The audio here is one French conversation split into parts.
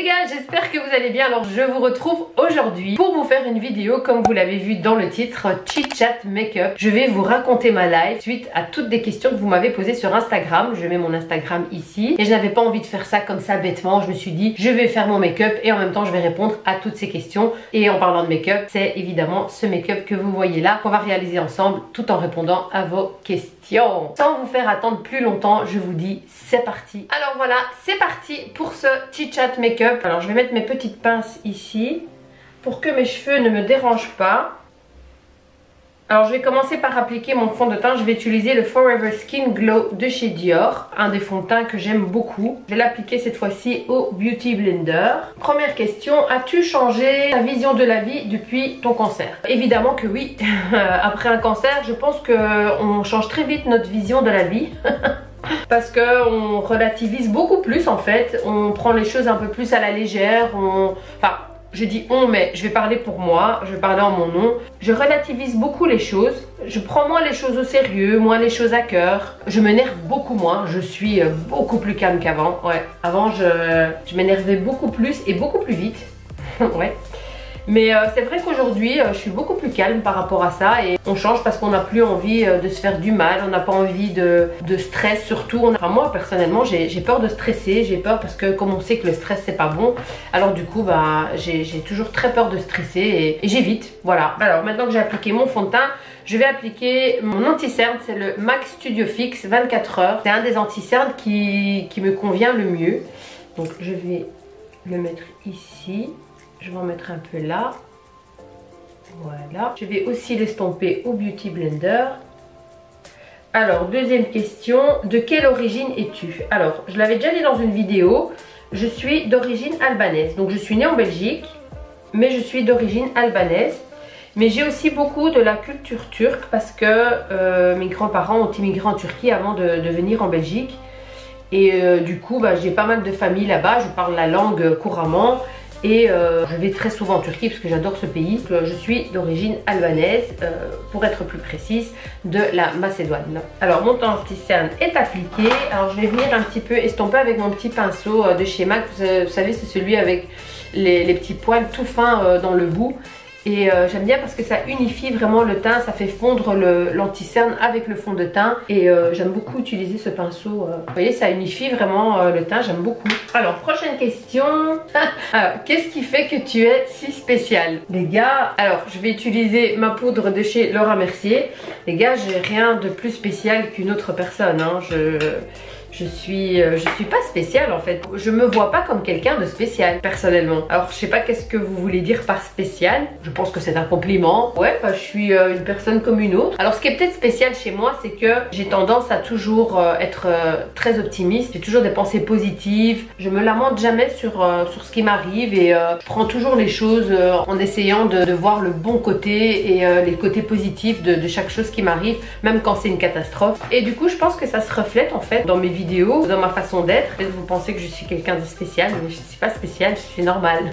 gars, j'espère que vous allez bien. Alors je vous retrouve aujourd'hui pour vous faire une vidéo comme vous l'avez vu dans le titre, Chit Chat Make-up. Je vais vous raconter ma life suite à toutes des questions que vous m'avez posées sur Instagram. Je mets mon Instagram ici et je n'avais pas envie de faire ça comme ça bêtement. Je me suis dit je vais faire mon make-up et en même temps je vais répondre à toutes ces questions. Et en parlant de make-up, c'est évidemment ce make-up que vous voyez là qu'on va réaliser ensemble tout en répondant à vos questions. Sans vous faire attendre plus longtemps, je vous dis c'est parti. Alors voilà, c'est parti pour ce Chit Chat Make-up. Alors je vais mettre mes petites pinces ici pour que mes cheveux ne me dérangent pas. Alors je vais commencer par appliquer mon fond de teint. Je vais utiliser le Forever Skin Glow de chez Dior, un des fonds de teint que j'aime beaucoup. Je vais l'appliquer cette fois-ci au Beauty Blender. Première question, as-tu changé ta vision de la vie depuis ton cancer? Évidemment que oui. Après un cancer, je pense qu'on change très vite notre vision de la vie. Parce qu'on relativise beaucoup plus en fait, on prend les choses un peu plus à la légère, enfin je dis on mais je vais parler pour moi, je vais parler en mon nom. Je relativise beaucoup les choses, je prends moins les choses au sérieux, moins les choses à cœur. Je m'énerve beaucoup moins, je suis beaucoup plus calme qu'avant. Ouais, avant je m'énervais beaucoup plus et beaucoup plus vite. Ouais. Mais c'est vrai qu'aujourd'hui je suis beaucoup plus calme par rapport à ça et on change parce qu'on n'a plus envie de se faire du mal, on n'a pas envie de stress surtout. Enfin, moi personnellement j'ai peur de stresser, j'ai peur parce que comme on sait que le stress c'est pas bon, alors du coup bah, j'ai toujours très peur de stresser et j'évite, voilà. Alors maintenant que j'ai appliqué mon fond de teint, je vais appliquer mon anti-cerne, c'est le MAC Studio Fix 24 heures. C'est un des anti-cernes qui me convient le mieux. Donc je vais le mettre ici. Je vais en mettre un peu là. Voilà. Je vais aussi l'estomper au Beauty Blender. Alors, deuxième question. De quelle origine es-tu? Alors, je l'avais déjà dit dans une vidéo. Je suis d'origine albanaise. Donc, je suis née en Belgique, mais je suis d'origine albanaise. Mais j'ai aussi beaucoup de la culture turque parce que mes grands-parents ont immigré en Turquie avant de venir en Belgique. Et du coup, bah, j'ai pas mal de familles là-bas. Je parle la langue couramment. Et je vais très souvent en Turquie parce que j'adore ce pays. Je suis d'origine albanaise, pour être plus précise, de la Macédoine. Alors mon anti-cerne est appliqué. Alors je vais venir un petit peu estomper avec mon petit pinceau de chez MAC. Vous savez, c'est celui avec les petits poils tout fins dans le bout. Et j'aime bien parce que ça unifie vraiment le teint, ça fait fondre l'anti-cerne avec le fond de teint. Et j'aime beaucoup utiliser ce pinceau. Vous voyez, ça unifie vraiment le teint, j'aime beaucoup. Alors, prochaine question. Alors, qu'est-ce qui fait que tu es si spécial? Les gars, alors je vais utiliser ma poudre de chez Laura Mercier. Les gars, j'ai rien de plus spécial qu'une autre personne, hein. Je suis pas spéciale en fait. Je me vois pas comme quelqu'un de spécial personnellement. Alors je sais pas qu'est-ce que vous voulez dire par spécial. Je pense que c'est un compliment. Ouais, bah, je suis une personne comme une autre. Alors ce qui est peut-être spécial chez moi, c'est que j'ai tendance à toujours être très optimiste. J'ai toujours des pensées positives. Je me lamente jamais sur ce qui m'arrive et je prends toujours les choses en essayant de voir le bon côté et les côtés positifs de chaque chose qui m'arrive, même quand c'est une catastrophe. Et du coup je pense que ça se reflète en fait dans mes vidéos, dans ma façon d'être. Peut-être vous pensez que je suis quelqu'un de spécial, mais je ne suis pas spéciale, je suis normale.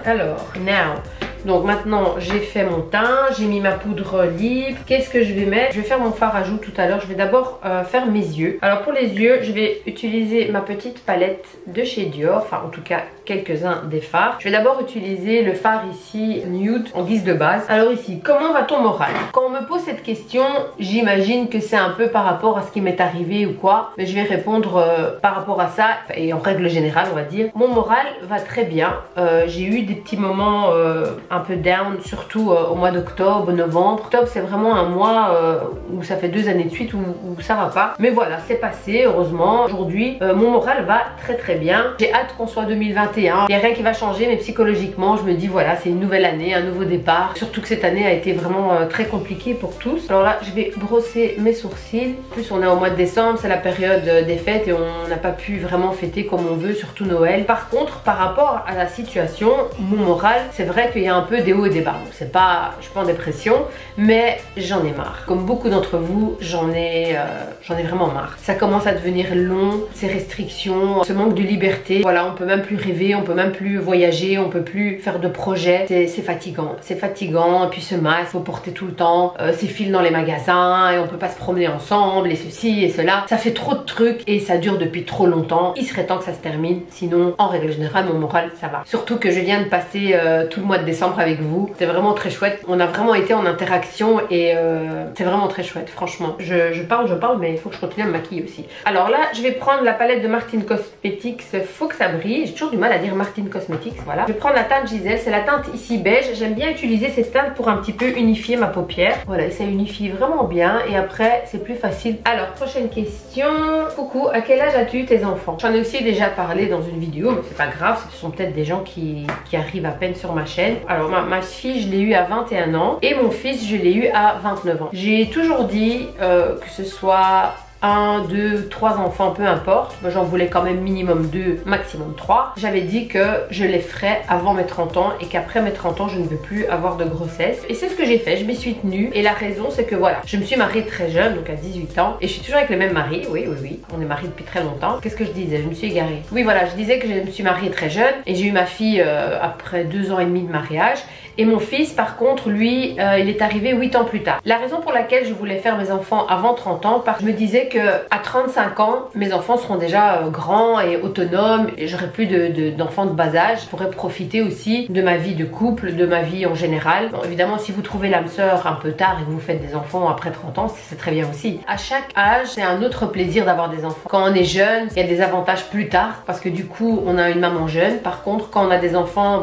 Alors, now. Donc maintenant j'ai fait mon teint, j'ai mis ma poudre libre. Qu'est-ce que je vais mettre? Je vais faire mon fard à joues tout à l'heure. Je vais d'abord faire mes yeux. Alors pour les yeux, je vais utiliser ma petite palette de chez Dior. Enfin en tout cas quelques-uns des fards. Je vais d'abord utiliser le fard ici nude en guise de base. Alors ici, comment va ton moral? Quand on me pose cette question, j'imagine que c'est un peu par rapport à ce qui m'est arrivé ou quoi. Mais je vais répondre par rapport à ça et en règle générale on va dire. Mon moral va très bien. J'ai eu des petits moments un peu down, surtout au mois d'octobre, novembre. Octobre c'est vraiment un mois où ça fait 2 années de suite où ça va pas. Mais voilà, c'est passé heureusement. Aujourd'hui mon moral va très très bien. J'ai hâte qu'on soit 2021. Il n'y a rien qui va changer mais psychologiquement je me dis voilà, c'est une nouvelle année, un nouveau départ. Surtout que cette année a été vraiment très compliquée pour tous. Alors là je vais brosser mes sourcils. En plus on est au mois de décembre, c'est la période des fêtes et on n'a pas pu vraiment fêter comme on veut, surtout Noël. Par contre par rapport à la situation, mon moral, c'est vrai qu'il y a un peu des hauts et des bas. Donc c'est pas, je suis pas en dépression, mais j'en ai marre. Comme beaucoup d'entre vous, j'en ai vraiment marre. Ça commence à devenir long, ces restrictions, ce manque de liberté. Voilà, on peut même plus rêver, on peut même plus voyager, on peut plus faire de projets. C'est fatigant, c'est fatigant. Et puis ce masque, faut porter tout le temps, ces fils dans les magasins, et on peut pas se promener ensemble, et ceci et cela. Ça fait trop de trucs et ça dure depuis trop longtemps. Il serait temps que ça se termine, sinon en règle générale mon moral ça va. Surtout que je viens de passer tout le mois de décembre avec vous. C'est vraiment très chouette. On a vraiment été en interaction et c'est vraiment très chouette, franchement. Je parle, mais il faut que je continue à me maquiller aussi. Alors là, je vais prendre la palette de Martin Cosmetics Faut que ça brille. J'ai toujours du mal à dire Martin Cosmetics, voilà. Je vais prendre la teinte Giselle, c'est la teinte ici beige. J'aime bien utiliser cette teinte pour un petit peu unifier ma paupière. Voilà, et ça unifie vraiment bien et après c'est plus facile. Alors, prochaine question. Coucou, à quel âge as-tu tes enfants? J'en ai aussi déjà parlé dans une vidéo, mais c'est pas grave, ce sont peut-être des gens qui arrivent à peine sur ma chaîne. Alors ma fille, je l'ai eu à 21 ans et mon fils, je l'ai eu à 29 ans. J'ai toujours dit que ce soit 1, 2, 3 enfants, peu importe. Moi j'en voulais quand même minimum 2, maximum 3. J'avais dit que je les ferais avant mes 30 ans et qu'après mes 30 ans je ne veux plus avoir de grossesse. Et c'est ce que j'ai fait, je m'y suis tenue. Et la raison c'est que voilà, je me suis mariée très jeune, donc à 18 ans. Et je suis toujours avec le même mari, oui, on est mariés depuis très longtemps. Qu'est-ce que je disais? Je me suis égarée. Oui voilà, je disais que je me suis mariée très jeune et j'ai eu ma fille après 2 ans et demi de mariage. Et mon fils par contre lui il est arrivé 8 ans plus tard. La raison pour laquelle je voulais faire mes enfants avant 30 ans, parce que je me disais que à 35 ans mes enfants seront déjà grands et autonomes et j'aurai plus d'enfants de bas âge. Je pourrais profiter aussi de ma vie de couple, de ma vie en général. Bon, évidemment si vous trouvez l'âme sœur un peu tard et que vous faites des enfants après 30 ans, c'est très bien aussi. À chaque âge c'est un autre plaisir d'avoir des enfants. Quand on est jeune il y a des avantages plus tard parce que du coup on a une maman jeune. Par contre quand on a des enfants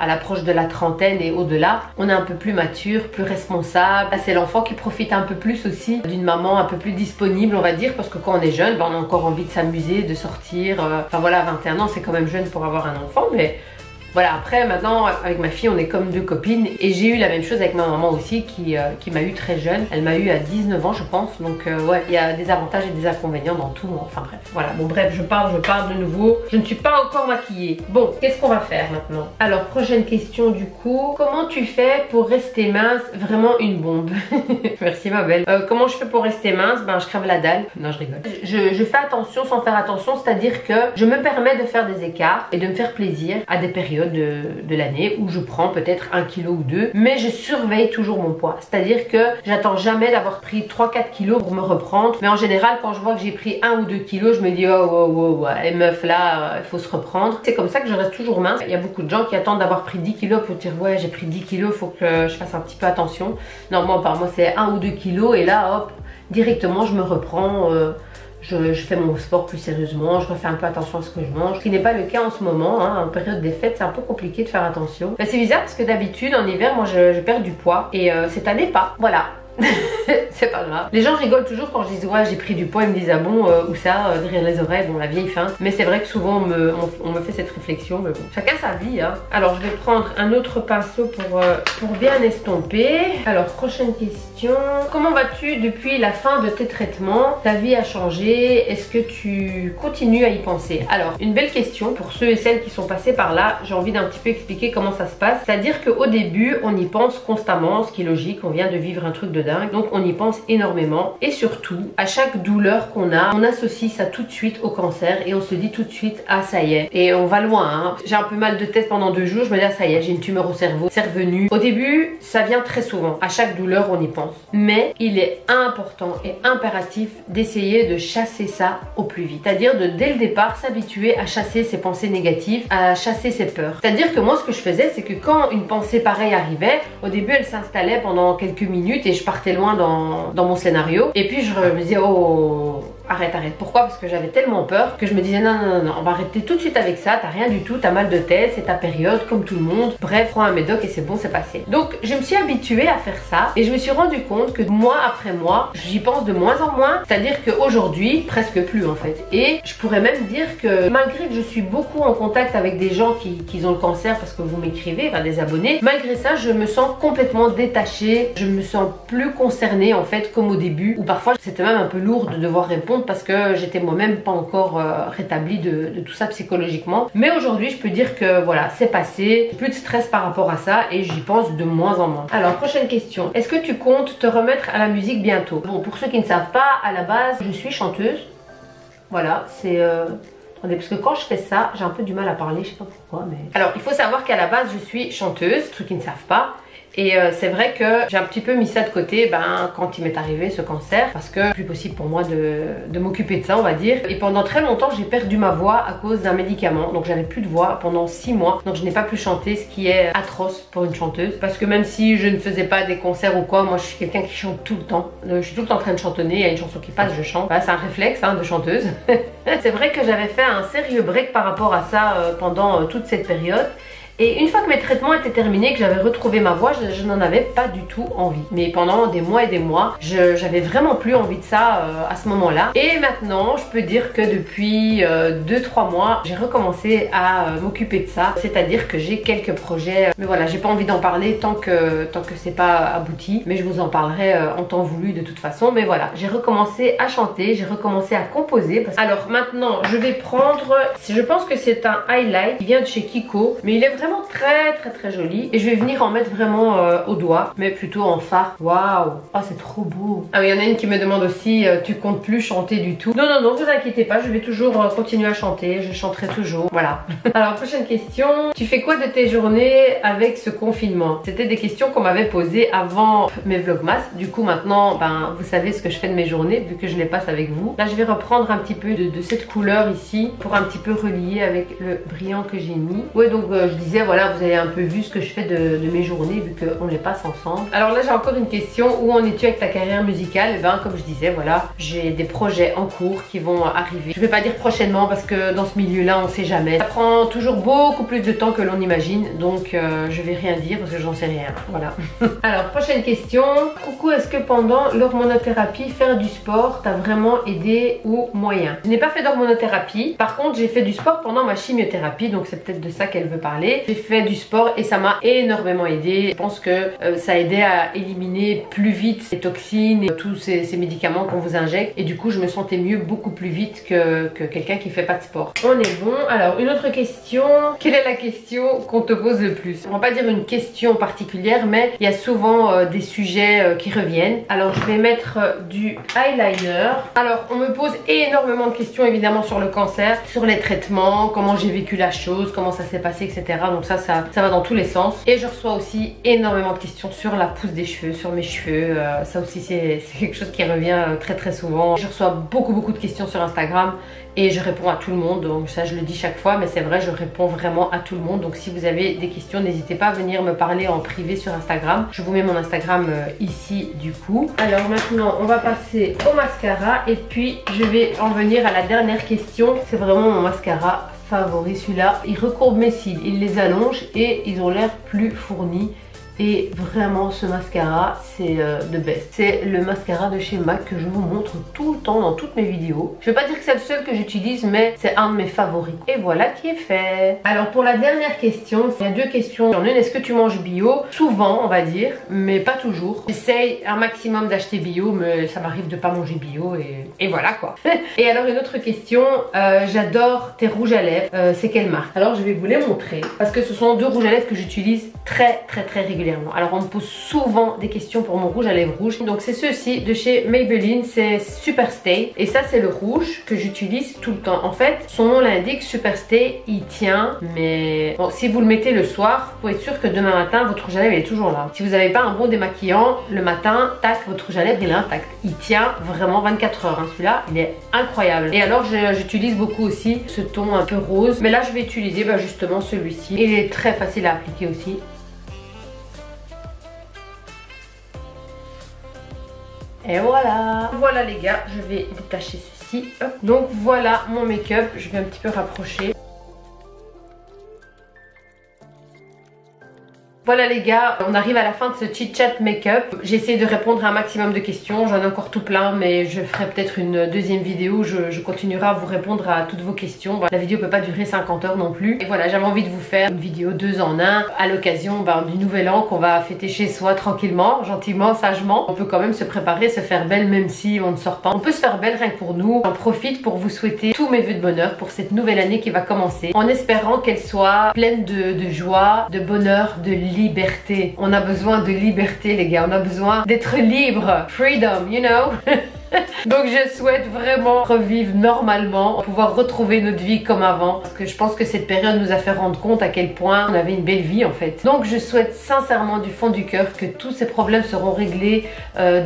à l'approche de la trentaine et au-delà, on est un peu plus mature, plus responsable. C'est l'enfant qui profite un peu plus aussi d'une maman un peu plus disponible, on va dire, parce que quand on est jeune, on a encore envie de s'amuser, de sortir. Enfin voilà, 21 ans, c'est quand même jeune pour avoir un enfant, mais voilà, après maintenant avec ma fille on est comme deux copines et j'ai eu la même chose avec ma maman aussi qui m'a eu très jeune. Elle m'a eu à 19 ans je pense, donc ouais, il y a des avantages et des inconvénients dans tout, enfin bref, voilà. Bon bref, je parle de nouveau, je ne suis pas encore maquillée. Bon, qu'est-ce qu'on va faire maintenant? Alors, prochaine question du coup, comment tu fais pour rester mince? Vraiment une bombe. Merci ma belle. Comment je fais pour rester mince? Je crève la dalle. Non, je rigole. Je fais attention sans faire attention, c'est-à-dire que je me permets de faire des écarts et de me faire plaisir à des périodes de l'année où je prends peut-être 1 kilo ou 2, mais je surveille toujours mon poids, c'est à dire que j'attends jamais d'avoir pris 3-4 kilos pour me reprendre, mais en général quand je vois que j'ai pris 1 ou 2 kilos je me dis oh les meufs là il faut se reprendre. C'est comme ça que je reste toujours mince. Il y a beaucoup de gens qui attendent d'avoir pris 10 kilos pour dire ouais j'ai pris 10 kilos, faut que je fasse un petit peu attention. Non, moi c'est 1 ou 2 kilos et là hop directement je me reprends. Je fais mon sport plus sérieusement, je refais un peu attention à ce que je mange, ce qui n'est pas le cas en ce moment, en période des fêtes c'est un peu compliqué de faire attention. C'est bizarre parce que d'habitude en hiver moi je perds du poids et cette année pas, voilà. C'est pas grave. Les gens rigolent toujours quand je dis ouais j'ai pris du poids, ils me disent ah bon où ça, derrière les oreilles, bon la vieille feinte. Mais c'est vrai que souvent on me fait cette réflexion, mais bon, chacun sa vie hein. Alors je vais prendre un autre pinceau pour bien estomper. Alors prochaine question, comment vas-tu depuis la fin de tes traitements? Ta vie a changé, est-ce que tu continues à y penser? Alors une belle question pour ceux et celles qui sont passés par là. J'ai envie d'un petit peu expliquer comment ça se passe. C'est à dire qu'au début on y pense constamment, ce qui est logique, on vient de vivre un truc de dingue, donc on y pense énormément et surtout à chaque douleur qu'on a on associe ça tout de suite au cancer et on se dit tout de suite ah ça y est, et on va loin hein. J'ai un peu mal de tête pendant 2 jours, je me dis ah ça y est j'ai une tumeur au cerveau, c'est revenu. Au début ça vient très souvent, à chaque douleur on y pense, mais il est important et impératif d'essayer de chasser ça au plus vite, c'est à dire de dès le départ s'habituer à chasser ses pensées négatives, à chasser ses peurs. C'est à dire que moi ce que je faisais c'est que quand une pensée pareille arrivait, au début elle s'installait pendant quelques minutes et je partais loin dans mon scénario et puis je me disais oh arrête. Pourquoi? Parce que j'avais tellement peur que je me disais non, on va arrêter tout de suite avec ça, t'as rien du tout, t'as mal de tête, c'est ta période comme tout le monde, bref, prends un médoc et c'est bon, c'est passé. Donc je me suis habituée à faire ça et je me suis rendu compte que mois après mois, j'y pense de moins en moins, c'est à dire qu'aujourd'hui, presque plus en fait. Et je pourrais même dire que malgré que je suis beaucoup en contact avec des gens qui ont le cancer parce que vous m'écrivez, enfin des abonnés, malgré ça je me sens complètement détachée, je me sens plus concernée en fait comme au début, où parfois c'était même un peu lourd de devoir répondre honte parce que j'étais moi-même pas encore rétablie de tout ça psychologiquement. Mais aujourd'hui je peux dire que voilà, c'est passé, plus de stress par rapport à ça et j'y pense de moins en moins. Alors prochaine question, est-ce que tu comptes te remettre à la musique bientôt? Bon, pour ceux qui ne savent pas, à la base je suis chanteuse. Voilà, c'est... Attendez, parce que quand je fais ça, j'ai un peu du mal à parler, je sais pas pourquoi, mais... Alors, il faut savoir qu'à la base, je suis chanteuse, ceux qui ne savent pas. Et c'est vrai que j'ai un petit peu mis ça de côté quand il m'est arrivé ce cancer, parce que c'est plus possible pour moi de m'occuper de ça, on va dire. Et pendant très longtemps j'ai perdu ma voix à cause d'un médicament, donc j'avais plus de voix pendant 6 mois, donc je n'ai pas pu chanter, ce qui est atroce pour une chanteuse, parce que même si je ne faisais pas des concerts ou quoi, moi je suis quelqu'un qui chante tout le temps. Je suis tout le temps en train de chantonner, il y a une chanson qui passe, je chante. Voilà, c'est un réflexe de chanteuse. C'est vrai que j'avais fait un sérieux break par rapport à ça pendant toute cette période. Et une fois que mes traitements étaient terminés, que j'avais retrouvé ma voix, je n'en avais pas du tout envie. Mais pendant des mois et des mois, j'avais vraiment plus envie de ça à ce moment-là. Et maintenant, je peux dire que depuis 2-3 mois, j'ai recommencé à m'occuper de ça. C'est-à-dire que j'ai quelques projets. Mais voilà, j'ai pas envie d'en parler tant que c'est pas abouti. Mais je vous en parlerai en temps voulu de toute façon. Mais voilà, j'ai recommencé à chanter, j'ai recommencé à composer. Alors maintenant, je vais prendre... Je pense que c'est un highlight qui vient de chez Kiko. Mais il est vraiment très joli et je vais venir en mettre vraiment au doigt, mais plutôt en fard. Waouh, oh c'est trop beau. Ah oui, il y en a une qui me demande aussi tu comptes plus chanter du tout? Non, vous inquiétez pas, je vais toujours continuer à chanter, je chanterai toujours, voilà. Alors prochaine question, tu fais quoi de tes journées avec ce confinement? C'était des questions qu'on m'avait posées avant mes vlogmas. Du coup maintenant vous savez ce que je fais de mes journées vu que je les passe avec vous. Là je vais reprendre un petit peu de cette couleur ici pour un petit peu relier avec le brillant que j'ai mis. Ouais, donc je disais voilà, vous avez un peu vu ce que je fais de mes journées vu qu'on les passe ensemble. Alors là j'ai encore une question, où en es-tu avec ta carrière musicale? Et comme je disais, voilà, j'ai des projets en cours qui vont arriver. Je vais pas dire prochainement parce que dans ce milieu là on sait jamais. Ça prend toujours beaucoup plus de temps que l'on imagine, donc je vais rien dire parce que j'en sais rien. Voilà. Alors prochaine question, coucou, est-ce que pendant l'hormonothérapie faire du sport t'a vraiment aidé ou moyen? Je n'ai pas fait d'hormonothérapie, par contre j'ai fait du sport pendant ma chimiothérapie, donc c'est peut-être de ça qu'elle veut parler. J'ai fait du sport et ça m'a énormément aidé. Je pense que ça a aidé à éliminer plus vite les toxines et tous ces médicaments qu'on vous injecte, et du coup je me sentais mieux beaucoup plus vite que quelqu'un qui fait pas de sport. On est bon. Alors une autre question, quelle est la question qu'on te pose le plus? On va pas dire une question particulière, mais il y a souvent des sujets qui reviennent. Alors je vais mettre du eyeliner. Alors on me pose énormément de questions évidemment sur le cancer, sur les traitements, comment j'ai vécu la chose, comment ça s'est passé, etc. Donc ça va dans tous les sens. Et je reçois aussi énormément de questions sur la pousse des cheveux, sur mes cheveux. Ça aussi c'est quelque chose qui revient très souvent. Je reçois beaucoup de questions sur Instagram et je réponds à tout le monde. Donc ça je le dis chaque fois, mais c'est vrai, je réponds vraiment à tout le monde. Donc si vous avez des questions, n'hésitez pas à venir me parler en privé sur Instagram. Je vous mets mon Instagram ici du coup. Alors maintenant on va passer au mascara et puis je vais en venir à la dernière question. C'est vraiment mon mascara favori, celui-là. Il recourbe mes cils, il les allonge et ils ont l'air plus fournis. Et vraiment ce mascara c'est the best. C'est le mascara de chez MAC que je vous montre tout le temps dans toutes mes vidéos. Je vais pas dire que c'est le seul que j'utilise, mais c'est un de mes favoris. Et voilà qui est fait. Alors pour la dernière question, il y a deux questions. En une, est-ce que tu manges bio? Souvent on va dire, mais pas toujours. J'essaye un maximum d'acheter bio, mais ça m'arrive de pas manger bio et voilà quoi. Et alors une autre question, j'adore tes rouges à lèvres. C'est quelle marque? Alors je vais vous les montrer parce que ce sont deux rouges à lèvres que j'utilise très régulièrement. Alors on me pose souvent des questions pour mon rouge à lèvres rouge. Donc c'est ceux-ci de chez Maybelline, c'est Super Stay. Et ça c'est le rouge que j'utilise tout le temps. En fait son nom l'indique, Super Stay, il tient. Mais bon, si vous le mettez le soir, vous pouvez être sûr que demain matin votre rouge à lèvres il est toujours là. Si vous n'avez pas un bon démaquillant, le matin, tac, votre rouge à lèvres il est intact. Il tient vraiment 24 heures. Celui-là il est incroyable. Et alors j'utilise beaucoup aussi ce ton un peu rose. Mais là je vais utiliser justement celui-ci. Il est très facile à appliquer aussi. Et voilà. Voilà les gars, je vais détacher ceci. Hop. Donc voilà mon make-up. Je vais un petit peu rapprocher. Voilà les gars, on arrive à la fin de ce chit chat make-up. J'ai essayé de répondre à un maximum de questions, j'en ai encore tout plein, mais je ferai peut-être une deuxième vidéo. Je continuerai à vous répondre à toutes vos questions. La vidéo peut pas durer 50 heures non plus. Et voilà, j'avais envie de vous faire une vidéo 2 en 1 à l'occasion du nouvel an qu'on va fêter chez soi tranquillement, gentiment, sagement. On peut quand même se préparer, se faire belle même si on ne sort pas. On peut se faire belle rien que pour nous. J'en profite pour vous souhaiter tous mes vœux de bonheur pour cette nouvelle année qui va commencer, en espérant qu'elle soit pleine de joie, de bonheur, de liberté. On a besoin de liberté les gars, on a besoin d'être libre. Freedom, you know. Donc je souhaite vraiment revivre normalement, pouvoir retrouver notre vie comme avant, parce que je pense que cette période nous a fait rendre compte à quel point on avait une belle vie en fait. Donc je souhaite sincèrement du fond du cœur que tous ces problèmes seront réglés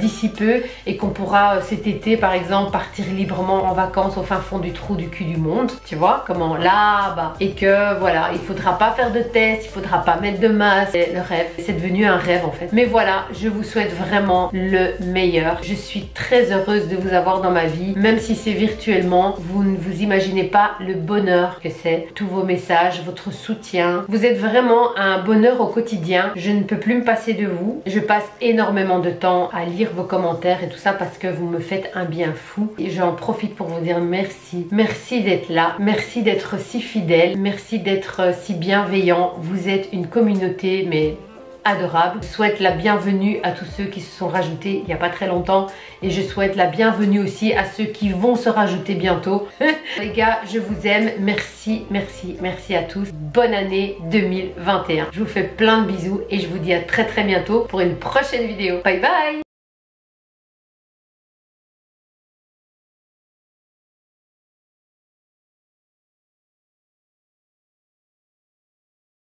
d'ici peu et qu'on pourra cet été par exemple partir librement en vacances au fin fond du trou du cul du monde, tu vois, comment là-bas, et que voilà, il faudra pas faire de tests, il faudra pas mettre de masque. Le rêve, c'est devenu un rêve en fait. Mais voilà, je vous souhaite vraiment le meilleur. Je suis très heureuse de vous avoir dans ma vie, même si c'est virtuellement. Vous ne vous imaginez pas le bonheur que c'est, tous vos messages, votre soutien. Vous êtes vraiment un bonheur au quotidien. Je ne peux plus me passer de vous. Je passe énormément de temps à lire vos commentaires et tout ça parce que vous me faites un bien fou. Et j'en profite pour vous dire merci. Merci d'être là. Merci d'être si fidèle. Merci d'être si bienveillant. Vous êtes une communauté, mais adorable. Je souhaite la bienvenue à tous ceux qui se sont rajoutés il n'y a pas très longtemps et je souhaite la bienvenue aussi à ceux qui vont se rajouter bientôt. Les gars, je vous aime. Merci, merci, merci à tous. Bonne année 2021. Je vous fais plein de bisous et je vous dis à très bientôt pour une prochaine vidéo. Bye bye.